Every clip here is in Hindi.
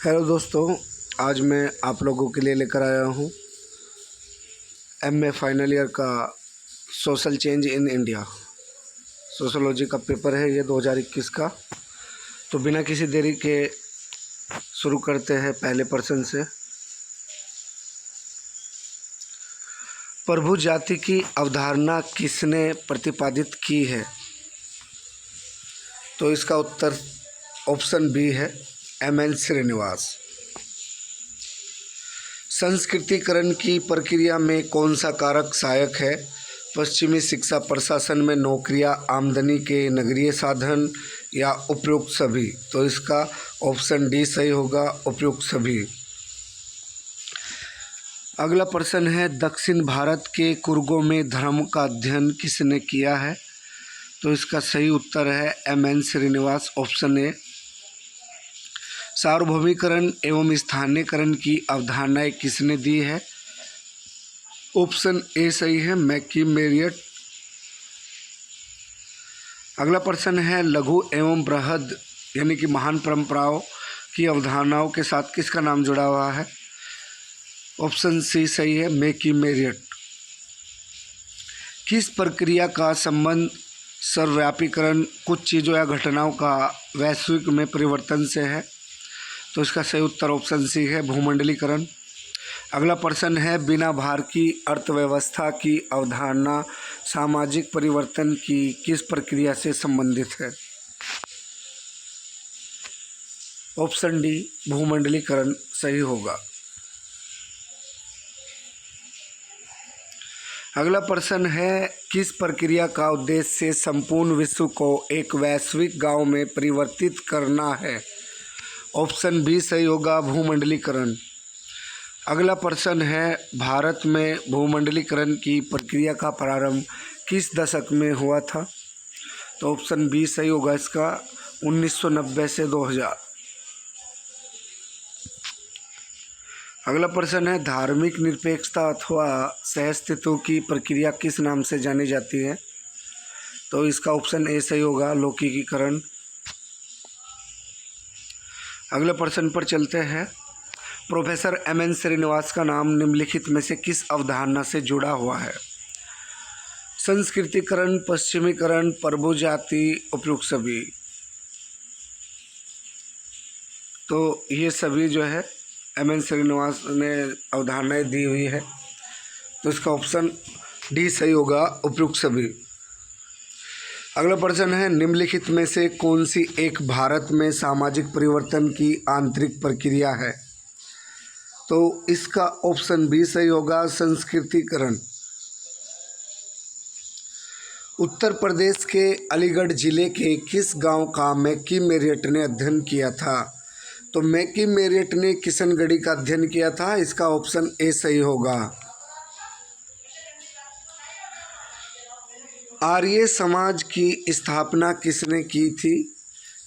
हेलो दोस्तों, आज मैं आप लोगों के लिए लेकर आया हूँ एमए फाइनल ईयर का social change in India sociology का पेपर है ये 2021 का। तो बिना किसी देरी के शुरू करते हैं पहले प्रश्न से। प्रभु जाति की अवधारणा किसने प्रतिपादित की है? तो इसका उत्तर ऑप्शन बी है, एम.एन. श्रीनिवास। संस्कृतिकरण की प्रक्रिया में कौन सा कारक सहायक है? पश्चिमी शिक्षा प्रशासन में नौकरियां, आमदनी के नगरीय साधन या उपयुक्त सभी? तो इसका ऑप्शन डी सही होगा, उपयुक्त सभी। अगला प्रश्न है, दक्षिण भारत के कुर्गों में धर्म का अध्ययन किसने किया है? तो इसका सही उत्तर है एम.एन. Srinivas, option A. सार्वभौमिकरण एवं स्थानीयकरण की अवधारणाएं किसने दी है? ऑप्शन ए सही है, मैकीमेरियट। अगला प्रश्न है, लघु एवं बृहद यानी कि महान परंपराओं की अवधारणाओं के साथ किसका नाम जुड़ा हुआ है? ऑप्शन सी सही है, मैकीमेरियट। किस प्रक्रिया का संबंध सर्वव्यापीकरण कुछ चीज़ों या घटनाओं का वैश्विक में परिवर्तन से है? तो इसका सही उत्तर ऑप्शन सी है, भूमंडलीकरण। अगला प्रश्न है, बिना भार की अर्थव्यवस्था की अवधारणा सामाजिक परिवर्तन की किस प्रक्रिया से संबंधित है? ऑप्शन डी, भूमंडलीकरण सही होगा। अगला प्रश्न है, किस प्रक्रिया का उद्देश्य संपूर्ण विश्व को एक वैश्विक गांव में परिवर्तित करना है? ऑप्शन बी सही होगा, भूमंडलीकरण। अगला प्रश्न है, भारत में भूमंडलीकरण की प्रक्रिया का प्रारंभ किस दशक में हुआ था? तो ऑप्शन बी सही होगा इसका, 1990 से 2000। अगला प्रश्न है, धार्मिक निरपेक्षता अथवा सहअस्तित्व की प्रक्रिया किस नाम से जानी जाती है? तो इसका ऑप्शन ए सही होगा, लौकिकीकरण। अगले प्रश्न पर चलते हैं, प्रोफेसर एम.एन. श्रीनिवास का नाम निम्नलिखित में से किस अवधारणा से जुड़ा हुआ है? संस्कृतिकरण, पश्चिमीकरण, प्रभु जाति, उपयुक्त सभी? तो ये सभी जो है एम.एन. श्रीनिवास ने अवधारणाएं दी हुई है, तो इसका ऑप्शन डी सही होगा, उपयुक्त सभी। अगला प्रश्न है, निम्नलिखित में से कौन सी एक भारत में सामाजिक परिवर्तन की आंतरिक प्रक्रिया है? तो इसका ऑप्शन बी सही होगा, संस्कृतिकरण। उत्तर प्रदेश के अलीगढ़ जिले के किस गांव का मैकीमेरियट ने अध्ययन किया था? तो मैकीमेरियट ने किशनगढ़ी का अध्ययन किया था, इसका ऑप्शन ए सही होगा। आर्य समाज की स्थापना किसने की थी?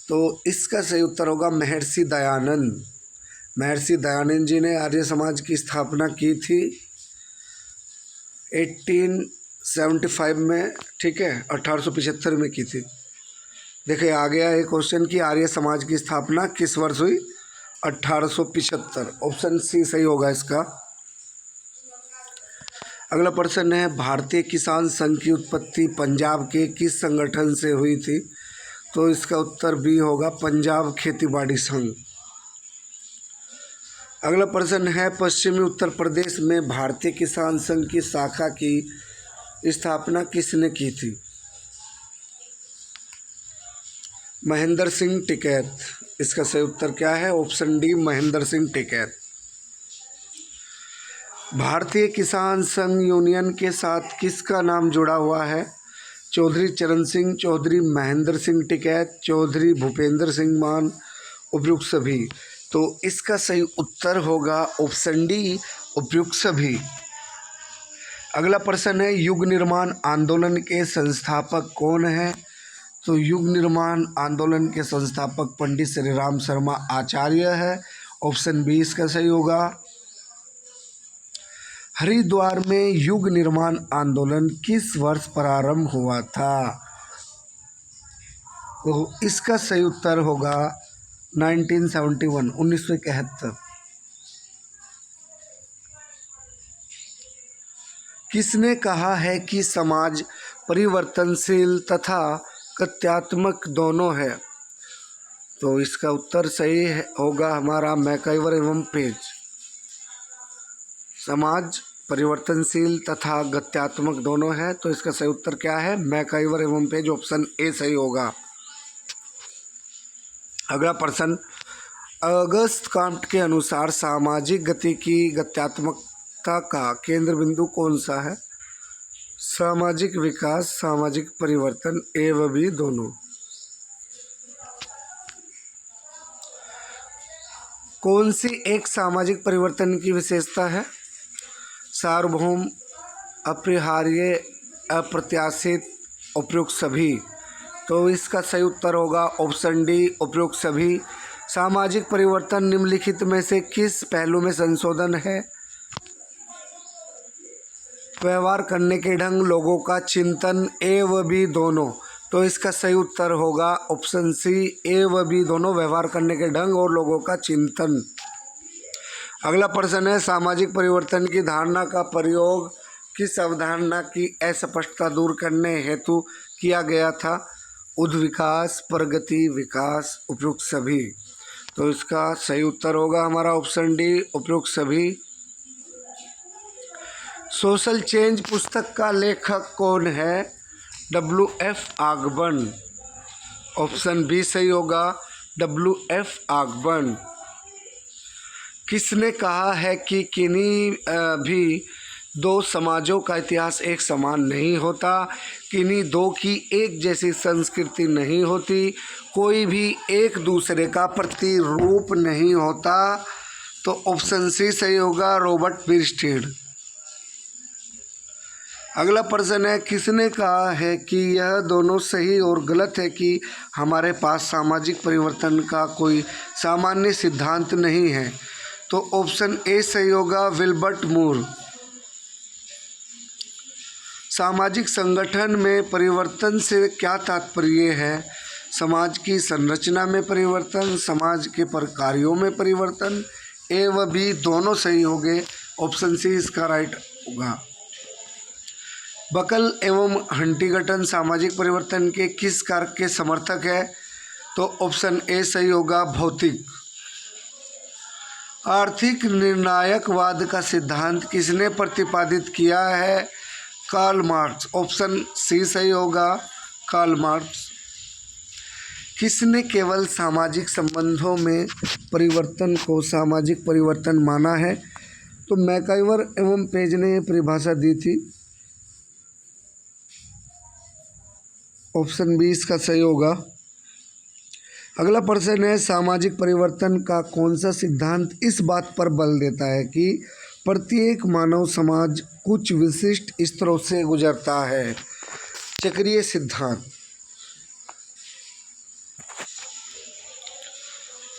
तो इसका सही उत्तर होगा, महर्षि दयानंद। महर्षि दयानंद जी ने आर्य समाज की स्थापना की थी 1875 में, ठीक है, 1875 में की थी। देखिए आ गया एक क्वेश्चन कि आर्य समाज की स्थापना किस वर्ष हुई? 1875, ऑप्शन सी सही होगा इसका। अगला प्रश्न है, भारतीय किसान संघ की उत्पत्ति पंजाब के किस संगठन से हुई थी? तो इसका उत्तर बी होगा, पंजाब खेतीबाड़ी संघ। अगला प्रश्न है, पश्चिमी उत्तर प्रदेश में भारतीय किसान संघ की शाखा की स्थापना किसने की थी? महेंद्र सिंह टिकैत। इसका सही उत्तर क्या है? Option D, Mahendra Singh Tikait. भारतीय किसान संघ यूनियन के साथ किसका नाम जुड़ा हुआ है? चौधरी चरण सिंह, चौधरी महेंद्र सिंह टिकैत, चौधरी भूपेंद्र सिंह मान, उपयुक्त सभी? तो इसका सही उत्तर होगा ऑप्शन डी, उपयुक्त सभी। अगला प्रश्न है, युग निर्माण आंदोलन के संस्थापक कौन है? तो युग निर्माण आंदोलन के संस्थापक पंडित श्री राम शर्मा आचार्य है, ऑप्शन बी इसका सही होगा। हरिद्वार में युग निर्माण आंदोलन किस वर्ष प्रारंभ हुआ था? तो इसका सही उत्तर होगा 1971 1971। किसने कहा है कि समाज परिवर्तनशील तथा कथ्यात्मक दोनों है? तो इसका उत्तर सही होगा हमारा मैकाइवर एवं पेज। समाज परिवर्तनशील तथा गत्यात्मक दोनों है, तो इसका सही उत्तर क्या है? मैकाइवर एवं पेज, ऑप्शन ए सही होगा। अगला प्रश्न, अगस्त काम्ट के अनुसार सामाजिक गति की गत्यात्मकता का केंद्र बिंदु कौन सा है? सामाजिक विकास, सामाजिक परिवर्तन, ए व बी दोनों। कौन सी एक सामाजिक परिवर्तन की विशेषता है? सार्वभौम, अपरिहार्य, अप्रत्याशित, उपयुक्त सभी। तो इसका सही उत्तर होगा ऑप्शन डी, उपयुक्त सभी। सामाजिक परिवर्तन निम्नलिखित में से किस पहलू में संशोधन है? व्यवहार करने के ढंग, लोगों का चिंतन, ए व बी दोनों। तो इसका सही उत्तर होगा ऑप्शन सी, ए व बी दोनों, व्यवहार करने के ढंग और लोगों का चिंतन। अगला प्रश्न है, सामाजिक परिवर्तन की धारणा का प्रयोग किस अवधारणा की अस्पष्टता दूर करने हेतु किया गया था? उद्विकास, प्रगति, विकास, उपयुक्त सभी। तो इसका सही उत्तर होगा हमारा ऑप्शन डी, उपयुक्त सभी। सोशल चेंज पुस्तक का लेखक कौन है? WF आगबन। ऑप्शन बी सही होगा, WF आगबन। किसने कहा है कि किन्हीं भी दो समाजों का इतिहास एक समान नहीं होता? किन्हीं दो की एक जैसी संस्कृति नहीं होती, कोई भी एक दूसरे का प्रतिरूप नहीं होता। तो ऑप्शन सी सही होगा, रॉबर्ट बिरस्टीड। अगला प्रश्न है, किसने कहा है कि यह दोनों सही और गलत है कि हमारे पास सामाजिक परिवर्तन का कोई सामान्य सिद्धांत नहीं है? तो ऑप्शन ए सही होगा, विल्बर्ट मूर। सामाजिक संगठन में परिवर्तन से क्या तात्पर्य है? समाज की संरचना में परिवर्तन, समाज के प्रकारों में परिवर्तन, ए व बी दोनों सही होंगे। ऑप्शन सी इसका राइट होगा। बकल एवं हंटिंगटन सामाजिक परिवर्तन के किस कारक के समर्थक है? तो ऑप्शन ए सही होगा, भौतिक। आर्थिक निर्णायकवाद का सिद्धांत किसने प्रतिपादित किया है? Karl Marx. ऑप्शन सी सही होगा, कार्ल मार्क्स। किसने केवल सामाजिक संबंधों में परिवर्तन को सामाजिक परिवर्तन माना है? तो मैकाइवर एवं पेज ने परिभाषा दी थी। ऑप्शन बी इसका सही होगा। अगला प्रश्न है, सामाजिक परिवर्तन का कौन सा सिद्धांत इस बात पर बल देता है कि प्रत्येक मानव समाज कुछ विशिष्ट स्तरों से गुजरता है? चक्रीय सिद्धांत।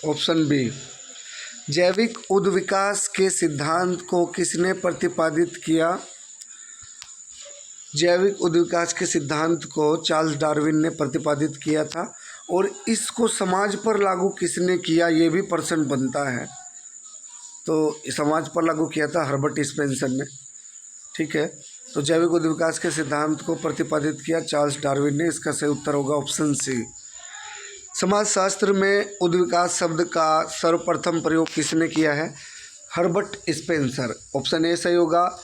Option B. जैविक उद्विकास के सिद्धांत को किसने प्रतिपादित किया? जैविक उद्विकास के सिद्धांत को चार्ल्स डार्विन ने प्रतिपादित किया था। और इसको समाज पर लागू किसने किया, ये भी प्रश्न बनता है। तो समाज पर लागू किया था हर्बर्ट स्पेंसर ने। ठीक है, तो जैविक उद्विकास के सिद्धांत को प्रतिपादित किया चार्ल्स डार्विन ने। इसका सही उत्तर होगा ऑप्शन सी। समाजशास्त्र में उद्विकास शब्द का सर्वप्रथम प्रयोग किसने किया है? Herbert Spencer. ऑप्शन ए सही होगा।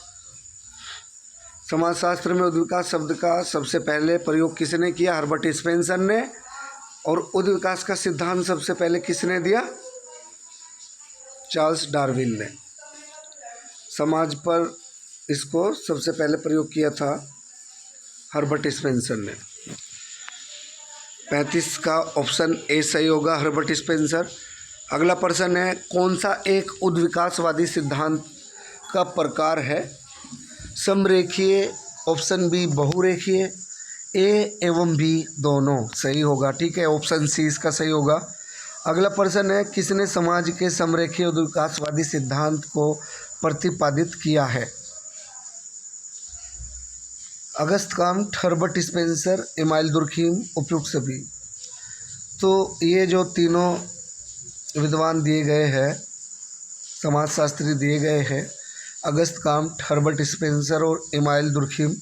समाजशास्त्र में उद्विकास शब्द का सबसे पहले प्रयोग किसने किया? हर्बर्ट स्पेंसर ने। और उद्विकास का सिद्धांत सबसे पहले किसने दिया? चार्ल्स डार्विन ने। समाज पर इसको सबसे पहले प्रयोग किया था हर्बर्ट स्पेंसर ने। 35 का ऑप्शन ए सही होगा, हर्बर्ट स्पेंसर। अगला प्रश्न है, कौन सा एक उद्विकासवादी सिद्धांत का प्रकार है? समरेखीय, ऑप्शन बी बहुरेखीय, ए एवं बी दोनों सही होगा। ठीक है, ऑप्शन सी इसका सही होगा। अगला प्रश्न है, किसने समाज के समरेखीय उद्विकासवादी सिद्धांत को प्रतिपादित किया है? Auguste Comte, Herbert Spencer, Emile Durkheim, उपयुक्त सभी। तो ये जो तीनों विद्वान दिए गए हैं, समाजशास्त्री दिए गए हैं, अगस्त काम्ट, हर्बर्ट स्पेंसर और इमाइल दुर्खिम।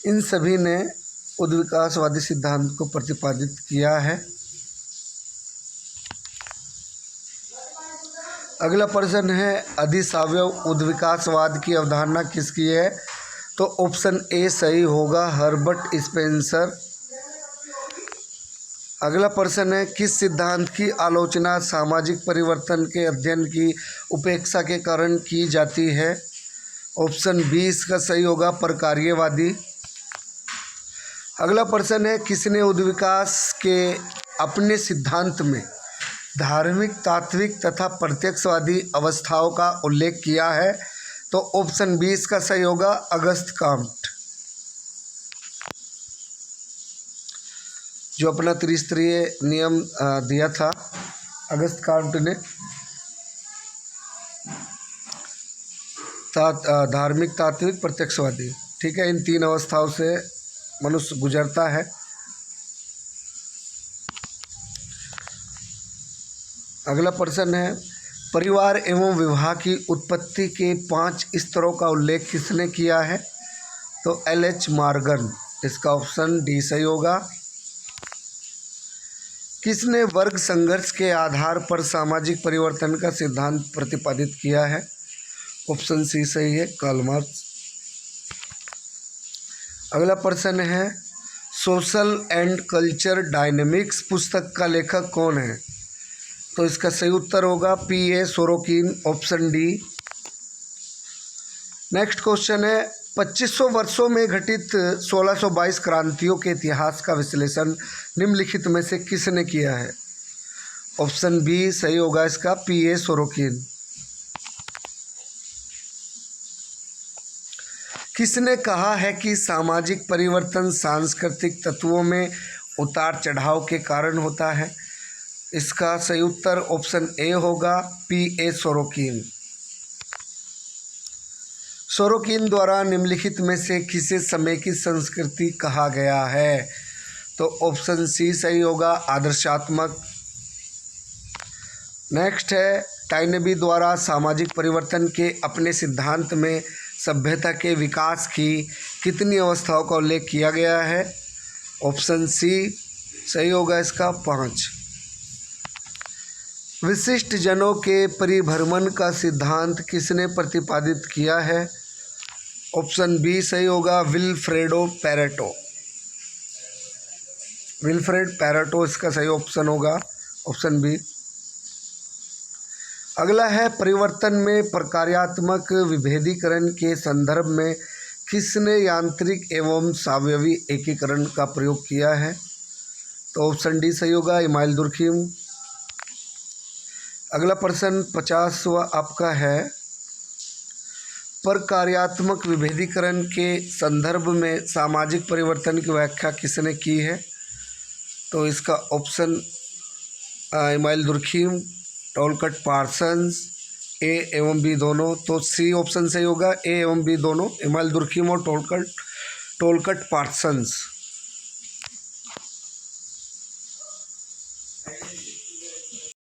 इन सभी ने उद्विकासवादी सिद्धांत को प्रतिपादित किया है। अगला प्रश्न है, अधिसावयव उद्विकासवाद की अवधारणा किसकी है? तो ऑप्शन ए सही होगा, हर्बर्ट स्पेंसर। अगला प्रश्न है, किस सिद्धांत की आलोचना सामाजिक परिवर्तन के अध्ययन की उपेक्षा के कारण की जाती है? ऑप्शन बी इसका सही होगा, प्रकार्यवादी। अगला प्रश्न है, किसने उद्विकास के अपने सिद्धांत में धार्मिक, तात्विक तथा प्रत्यक्षवादी अवस्थाओं का उल्लेख किया है? तो ऑप्शन बी इसका सही होगा, अगस्त काम्ट। जो अपना त्रिस्तरीय नियम दिया था अगस्त काम्ट ने, धार्मिक, तात्विक, प्रत्यक्षवादी। ठीक है, इन तीन अवस्थाओं से मनुष्य गुजरता है। अगला प्रश्न है, परिवार एवं विवाह की उत्पत्ति के 5 स्तरों का उल्लेख किसने किया है? तो एल.एच. मॉर्गन। इसका ऑप्शन डी सही होगा। किसने वर्ग संघर्ष के आधार पर सामाजिक परिवर्तन का सिद्धांत प्रतिपादित किया है? ऑप्शन सी सही है, कार्ल मार्क्स। अगला प्रश्न है, सोशल एंड कल्चर डायनेमिक्स पुस्तक का लेखक कौन है? तो इसका सही उत्तर होगा P.A. Sorokin, option D. Next question है, 2500 वर्षों में घटित 1622 क्रांतियों के इतिहास का विश्लेषण निम्नलिखित में से किसने किया है? ऑप्शन बी सही होगा इसका, P.A. सोरोकिन। किसने कहा है कि सामाजिक परिवर्तन सांस्कृतिक तत्वों में उतार चढ़ाव के कारण होता है? इसका सही उत्तर ऑप्शन ए होगा, P.A. सोरोकिन। सोरोकिन द्वारा निम्नलिखित में से किसे समय की संस्कृति कहा गया है? तो ऑप्शन सी सही होगा, आदर्शात्मक। नेक्स्ट है, टाइनबी द्वारा सामाजिक परिवर्तन के अपने सिद्धांत में सभ्यता के विकास की कितनी अवस्थाओं का उल्लेख किया गया है? ऑप्शन सी सही होगा इसका, 5। विशिष्ट जनों के परिभ्रमण का सिद्धांत किसने प्रतिपादित किया है? ऑप्शन बी सही होगा, विल्फ्रेडो पैरेटो। विल्फ्रेड पैरेटो इसका सही ऑप्शन होगा, ऑप्शन बी। अगला है, परिवर्तन में प्रकार्यात्मक विभेदीकरण के संदर्भ में किसने यांत्रिक एवं सावयवी एकीकरण का प्रयोग किया है? तो ऑप्शन डी सही होगा, इमाइल दुर्खिम। अगला प्रश्न 50वां आपका है, प्रकार्यात्मक विभेदीकरण के संदर्भ में सामाजिक परिवर्तन की व्याख्या किसने की है? तो इसका ऑप्शन इमाइल दुर्खिम, टोलकट पार्सन्स, ए एवं बी दोनों। तो सी ऑप्शन सही होगा, ए एवं बी दोनों, इमाइल दुर्खिम और टोलकट पार्सन्स।